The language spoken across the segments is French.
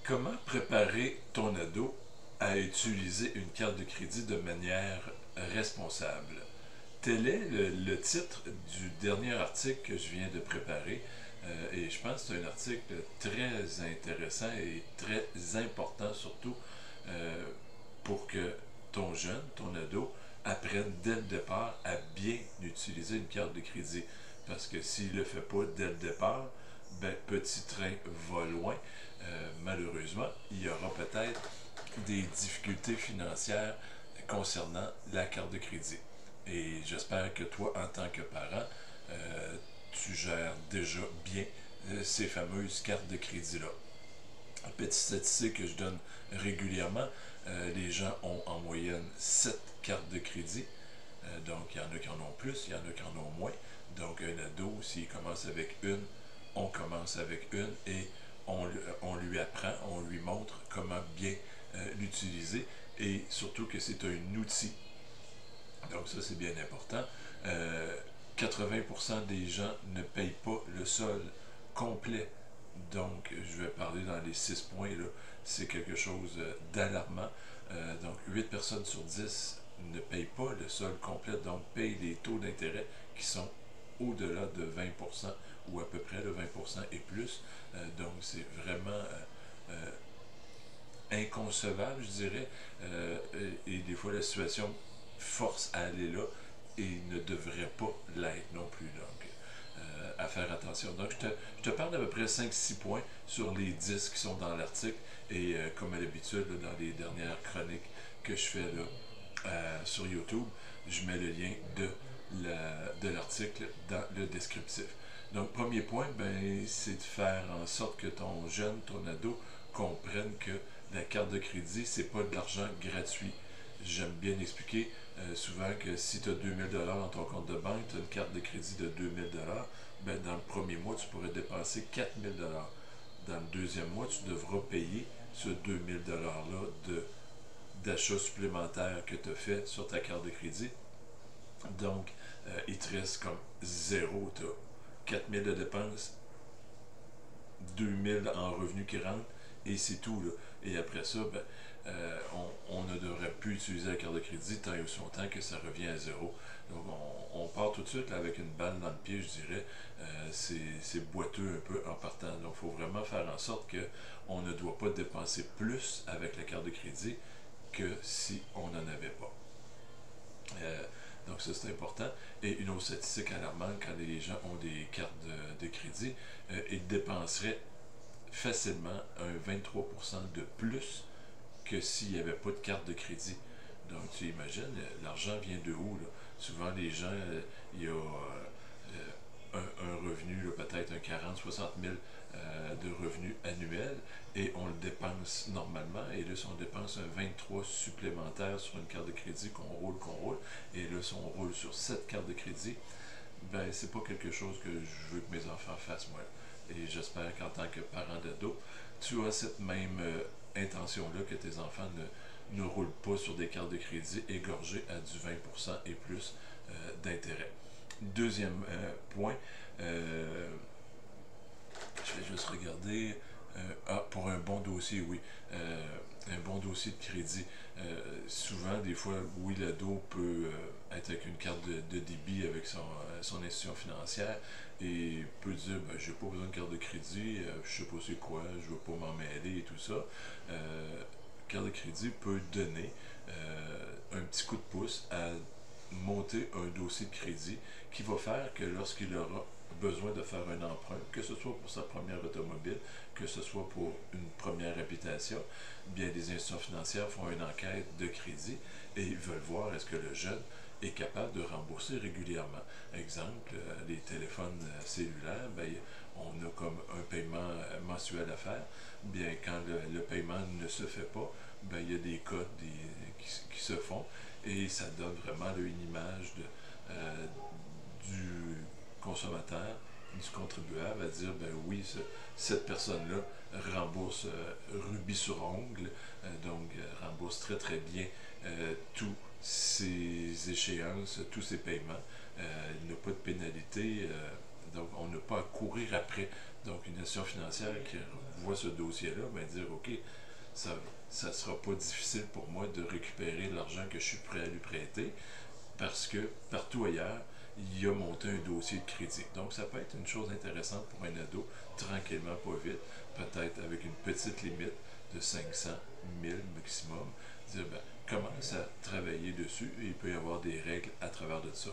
Comment préparer ton ado à utiliser une carte de crédit de manière responsable? Tel est le titre du dernier article que je viens de préparer. Et je pense que c'est un article très intéressant et très important, surtout euh, pour que ton jeune, ton ado, apprenne dès le départ à bien utiliser une carte de crédit. Parce que s'il ne le fait pas dès le départ, ben, petit train va loin. Malheureusement, il y aura peut-être des difficultés financières concernant la carte de crédit. Et j'espère que toi, en tant que parent, tu gères déjà bien ces fameuses cartes de crédit-là. Petite statistique que je donne régulièrement, les gens ont en moyenne 7 cartes de crédit. Donc, il y en a qui en ont plus, il y en a qui en ont moins. Donc, un ado, s'il commence avec une, on commence avec une et on lui apprend, on lui montre comment bien l'utiliser et surtout que c'est un outil. Donc, ça, c'est bien important. 80% des gens ne payent pas le sol complet. Donc, je vais parler dans les 6 points, là. C'est quelque chose d'alarmant. Donc, 8 personnes sur 10 ne payent pas le sol complet, donc payent des taux d'intérêt qui sont au-delà de 20% ou à peu près de 20% et plus. Donc, c'est vraiment inconcevable, je dirais. Et des fois, la situation force à aller là et ne devrait pas l'être non plus. Donc, à faire attention. Donc, je te parle d'à peu près 5-6 points sur les 10 qui sont dans l'article. Et comme à l'habitude, dans les dernières chroniques que je fais là, sur YouTube, je mets le lien de l'article dans le descriptif. Donc, premier point, ben, c'est de faire en sorte que ton jeune, ton ado, comprenne que la carte de crédit, c'est pas de l'argent gratuit. J'aime bien expliquer souvent que si tu as 2000$ dans ton compte de banque, tu as une carte de crédit de 2000$, ben dans le premier mois, tu pourrais dépenser 4000$. Dans le deuxième mois, tu devras payer ce 2000$-là d'achat supplémentaire que tu as fait sur ta carte de crédit. Donc, il te reste comme zéro. Tu as 4000 de dépenses, 2000 en revenus qui rentrent, et c'est tout. Là. Et après ça, ben, on ne devrait plus utiliser la carte de crédit tant et aussi longtemps que ça revient à zéro. Donc, on part tout de suite là, avec une balle dans le pied, je dirais. C'est boiteux un peu en partant. Donc, il faut vraiment faire en sorte qu'on ne doit pas dépenser plus avec la carte de crédit que si on n'en avait pas. Donc ça c'est important. Et une autre statistique alarmante, quand les gens ont des cartes de crédit, ils dépenseraient facilement un 23% de plus que s'il n'y avait pas de carte de crédit. Donc tu imagines, l'argent vient de où? Là? Souvent les gens, il y a un revenu, peut-être un 40-60 000 de revenus annuels, et on le dépense normalement, et là, si on dépense un 23 supplémentaire sur une carte de crédit qu'on roule, et là, si on roule sur cette carte de crédit, ben, c'est pas quelque chose que je veux que mes enfants fassent, moi. Et j'espère qu'en tant que parent d'ado, tu as cette même intention-là, que tes enfants ne roulent pas sur des cartes de crédit égorgées à du 20% et plus d'intérêt. Deuxième point, je vais juste regarder. Pour un bon dossier, oui. Un bon dossier de crédit. Souvent, des fois, oui, l'ado peut être avec une carte de débit avec son institution financière et peut dire ben, j'ai pas besoin de carte de crédit, je sais pas c'est quoi, je veux pas m'en mêler et tout ça. Carte de crédit peut donner un petit coup de pouce à monter un dossier de crédit qui va faire que lorsqu'il aura besoin de faire un emprunt, que ce soit pour sa première automobile, que ce soit pour une première habitation, bien des institutions financières font une enquête de crédit et ils veulent voir est-ce que le jeune est capable de rembourser régulièrement. Exemple, les téléphones cellulaires, bien, on a comme un paiement mensuel à faire. Bien, quand le paiement ne se fait pas, bien, il y a des codes qui se font et ça donne vraiment une image du consommateur, du contribuable, à dire ben oui, cette personne-là rembourse rubis sur ongle, donc rembourse très très bien tous ses échéances, tous ses paiements. Il n'a pas de pénalité, donc on n'a pas à courir après. Donc une institution financière qui voit ce dossier-là, ben dire, OK, ça ne sera pas difficile pour moi de récupérer l'argent que je suis prêt à lui prêter parce que partout ailleurs, il a monté un dossier de crédit. Donc, ça peut être une chose intéressante pour un ado, tranquillement, pas vite, peut-être avec une petite limite de 500, 1000 maximum, dire, ben, commence à travailler dessus et il peut y avoir des règles à travers de ça.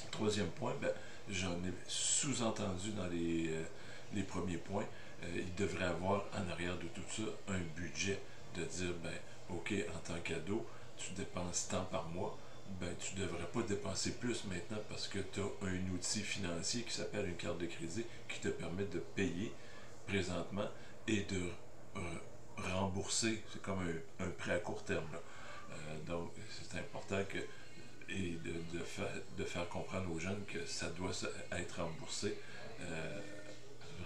Troisième point, ben, j'en ai sous-entendu dans les premiers points, il devrait avoir en arrière de tout ça un budget de dire, ben, OK, en tant qu'ado, tu dépenses tant par mois, ben, tu ne devrais pas dépenser plus maintenant parce que tu as un outil financier qui s'appelle une carte de crédit qui te permet de payer présentement et de rembourser. C'est comme un prêt à court terme. Là. Donc, c'est important que et de faire comprendre aux jeunes que ça doit être remboursé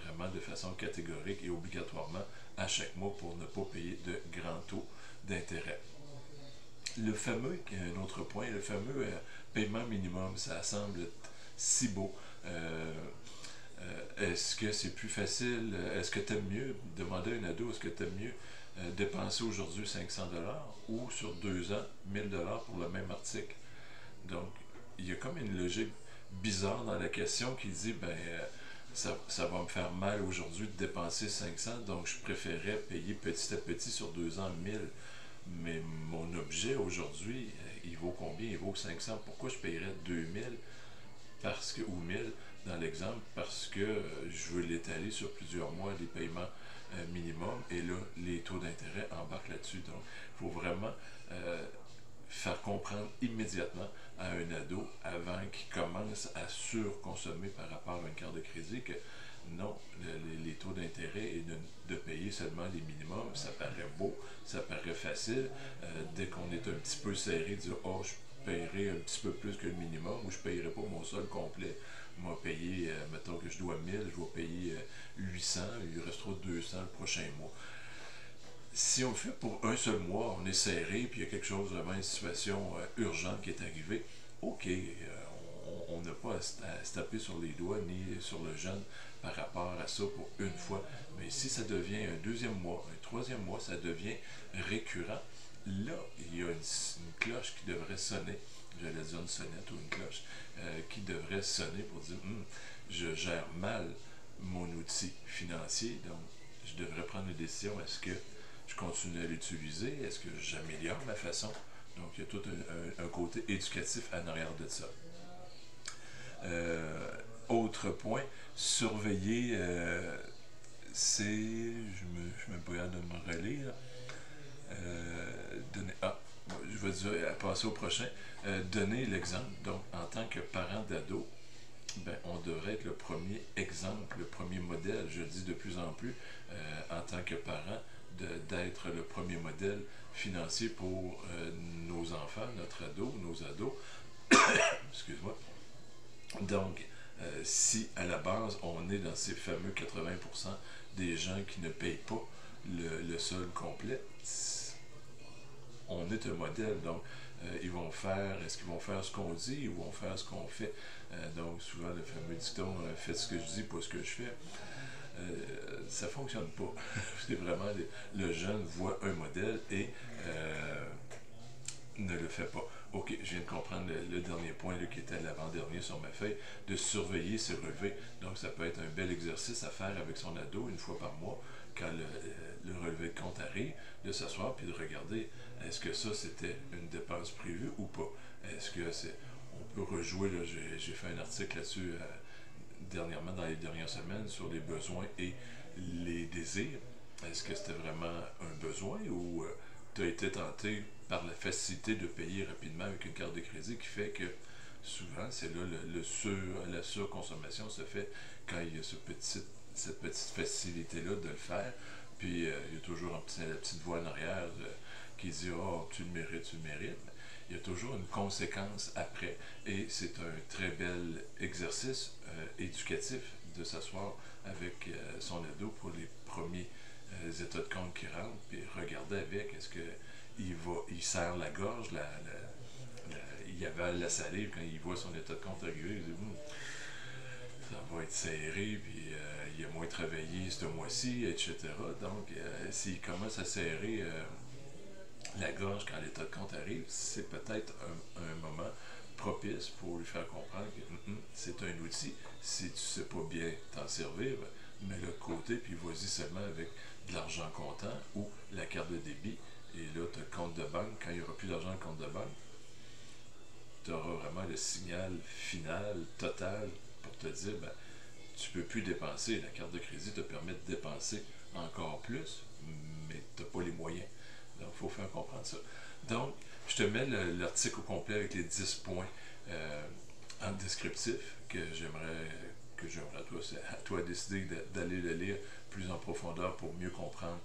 vraiment de façon catégorique et obligatoirement à chaque mois pour ne pas payer de grands taux d'intérêt. Le fameux, un autre point, le fameux paiement minimum, ça semble si beau. Est-ce que c'est plus facile? Est-ce que tu aimes mieux, demander à un ado, est-ce que tu aimes mieux dépenser aujourd'hui 500$ ou sur 2 ans 1000$ pour le même article? Donc, il y a comme une logique bizarre dans la question qui dit, ben, ça va me faire mal aujourd'hui de dépenser 500, donc je préférerais payer petit à petit sur 2 ans 1000. Mais mon objet aujourd'hui, il vaut combien? Il vaut 500. Pourquoi je paierais 2000 parce que, ou 1000 dans l'exemple? Parce que je veux l'étaler sur plusieurs mois, les paiements minimum, et là, les taux d'intérêt embarquent là-dessus. Donc, il faut vraiment faire comprendre immédiatement à un ado, avant qu'il commence à surconsommer par rapport à une carte de crédit, que non, les taux d'intérêt et de payer seulement les minimums, ça paraît beau, ça paraît facile. Dès qu'on est un petit peu serré, dire, oh, je paierai un petit peu plus que le minimum ou je ne paierai pas mon sol complet. Moi, payer, mettons que je dois 1000, je vais payer 800, il restera 200 le prochain mois. Si on le fait pour un seul mois, on est serré, puis il y a quelque chose, vraiment une situation urgente qui est arrivée, OK, on n'a pas à se taper sur les doigts ni sur le jeune par rapport à ça pour une fois. Mais si ça devient un deuxième mois, un troisième mois, ça devient récurrent, là, il y a une cloche qui devrait sonner, j'allais dire une sonnette ou une cloche, qui devrait sonner pour dire, je gère mal mon outil financier, donc je devrais prendre une décision, est-ce que je continue à l'utiliser, est-ce que j'améliore ma façon? Donc, il y a tout un côté éducatif en arrière de ça. Autre point, surveiller, c'est, je me brouille de me relire, je vais dire, passer au prochain, donner l'exemple. Donc, en tant que parent d'ado, ben, on devrait être le premier exemple, le premier modèle, je le dis de plus en plus, en tant que parent, d'être le premier modèle financier pour nos enfants, notre ado, nos ados. Excuse-moi. Donc, si à la base, on est dans ces fameux 80% des gens qui ne payent pas le sol complet, on est un modèle. Donc, est-ce qu'ils vont faire ce qu'on dit, ils vont faire ce qu'on fait. Donc, souvent, le fameux dicton, faites ce que je dis, pas ce que je fais. Ça fonctionne pas. C'est vraiment, le jeune voit un modèle et ne le fait pas. OK, je viens de comprendre le dernier point là, qui était l'avant-dernier sur ma feuille, de surveiller ses relevés. Donc, ça peut être un bel exercice à faire avec son ado une fois par mois, quand le relevé de compte arrive, de s'asseoir puis de regarder, est-ce que ça, c'était une dépense prévue ou pas? Est-ce que c'est... On peut rejouer, là, j'ai fait un article là-dessus dernièrement, dans les dernières semaines, sur les besoins et les désirs. Est-ce que c'était vraiment un besoin ou tu as été tenté par la facilité de payer rapidement avec une carte de crédit qui fait que souvent, c'est là la surconsommation se fait quand il y a cette petite facilité-là de le faire. Puis il y a toujours la petite voix en arrière qui dit oh, tu le mérites, tu le mérites. Il y a toujours une conséquence après. Et c'est un très bel exercice éducatif de s'asseoir avec son ado pour les premiers états de compte qui rentrent, puis regarder avec, est-ce qu'il serre la gorge, il avale la salive quand il voit son état de compte arriver, il dit, ça va être serré, puis il a moins travaillé ce mois-ci, etc. Donc, s'il commence à serrer la gorge quand l'état de compte arrive, c'est peut-être un moment propice pour lui faire comprendre que c'est un outil. Si tu ne sais pas bien t'en servir, ben, mets-le de côté, puis vas-y seulement avec de l'argent comptant ou la carte de débit. Et là, tu as le compte de banque. Quand il n'y aura plus d'argent dans le compte de banque, tu auras vraiment le signal final, total, pour te dire, ben, tu ne peux plus dépenser. La carte de crédit te permet de dépenser encore plus, mais tu n'as pas les moyens. Donc, il faut faire comprendre ça. Donc, je te mets l'article au complet avec les 10 points en descriptif que j'aimerais à toi. C'est à toi de décider d'aller le lire plus en profondeur pour mieux comprendre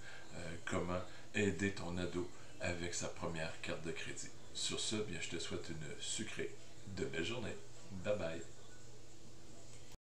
comment aider ton ado avec sa première carte de crédit. Sur ce, bien, je te souhaite une sucrée de belle journée. Bye bye.